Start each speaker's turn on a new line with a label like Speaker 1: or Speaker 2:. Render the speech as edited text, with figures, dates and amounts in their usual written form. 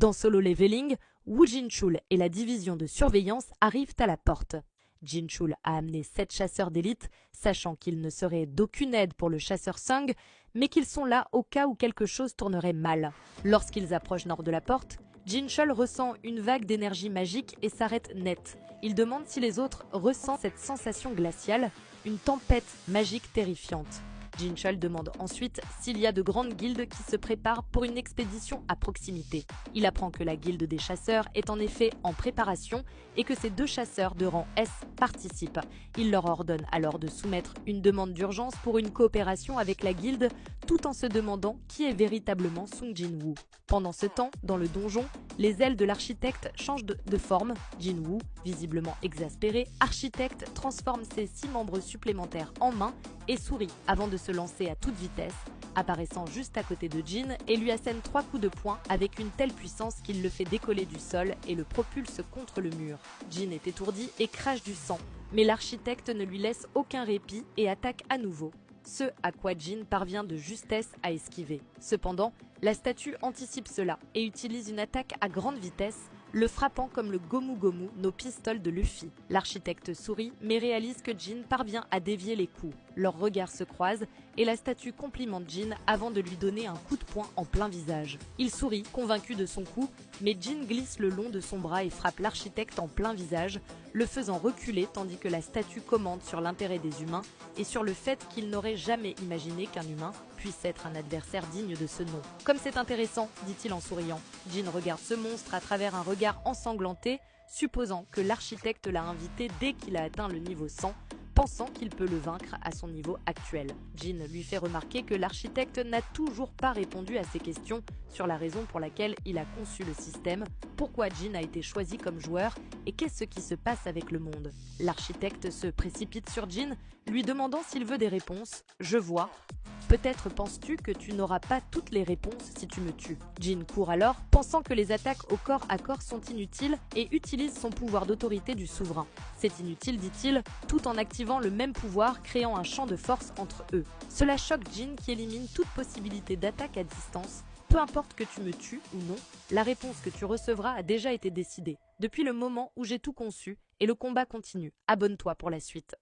Speaker 1: Dans Solo Leveling, Woo Jin-chul et la division de surveillance arrivent à la porte. Jin-chul a amené 7 chasseurs d'élite, sachant qu'ils ne seraient d'aucune aide pour le chasseur Sung, mais qu'ils sont là au cas où quelque chose tournerait mal. Lorsqu'ils approchent nord de la porte, Jin-chul ressent une vague d'énergie magique et s'arrête net. Il demande si les autres ressentent cette sensation glaciale, une tempête magique terrifiante. Jin-chul demande ensuite s'il y a de grandes guildes qui se préparent pour une expédition à proximité. Il apprend que la guilde des chasseurs est en effet en préparation et que ces 2 chasseurs de rang S participent. Il leur ordonne alors de soumettre une demande d'urgence pour une coopération avec la guilde, tout en se demandant qui est véritablement Sung Jin-woo. Pendant ce temps, dans le donjon, les ailes de l'architecte changent de forme. Jin-woo, visiblement exaspéré, architecte transforme ses 6 membres supplémentaires en mains et sourit avant de se lancer à toute vitesse, apparaissant juste à côté de Jin et lui assène 3 coups de poing avec une telle puissance qu'il le fait décoller du sol et le propulse contre le mur. Jin est étourdi et crache du sang, mais l'architecte ne lui laisse aucun répit et attaque à nouveau. Ce à quoi Jin parvient de justesse à esquiver. Cependant, la statue anticipe cela et utilise une attaque à grande vitesse, le frappant comme le Gomu Gomu no Pistol de Luffy. L'architecte sourit mais réalise que Jin parvient à dévier les coups. Leurs regards se croisent et la statue complimente Jin avant de lui donner un coup de poing en plein visage. Il sourit, convaincu de son coup, mais Jin glisse le long de son bras et frappe l'architecte en plein visage, le faisant reculer tandis que la statue commente sur l'intérêt des humains et sur le fait qu'il n'aurait jamais imaginé qu'un humain puisse être un adversaire digne de ce nom. Comme c'est intéressant, dit-il en souriant. Jin regarde ce monstre à travers un regard ensanglanté, supposant que l'architecte l'a invité dès qu'il a atteint le niveau 100, pensant qu'il peut le vaincre à son niveau actuel. Jin lui fait remarquer que l'architecte n'a toujours pas répondu à ses questions sur la raison pour laquelle il a conçu le système, pourquoi Jin a été choisi comme joueur et qu'est-ce qui se passe avec le monde. L'architecte se précipite sur Jin, lui demandant s'il veut des réponses. « Je vois. Peut-être penses-tu que tu n'auras pas toutes les réponses si tu me tues. » Jin court alors, pensant que les attaques au corps à corps sont inutiles et utilise son pouvoir d'autorité du souverain. C'est inutile, dit-il, tout en activant le même pouvoir, créant un champ de force entre eux. Cela choque Jin qui élimine toute possibilité d'attaque à distance. Peu importe que tu me tues ou non, la réponse que tu recevras a déjà été décidée. Depuis le moment où j'ai tout conçu, et le combat continue. Abonne-toi pour la suite.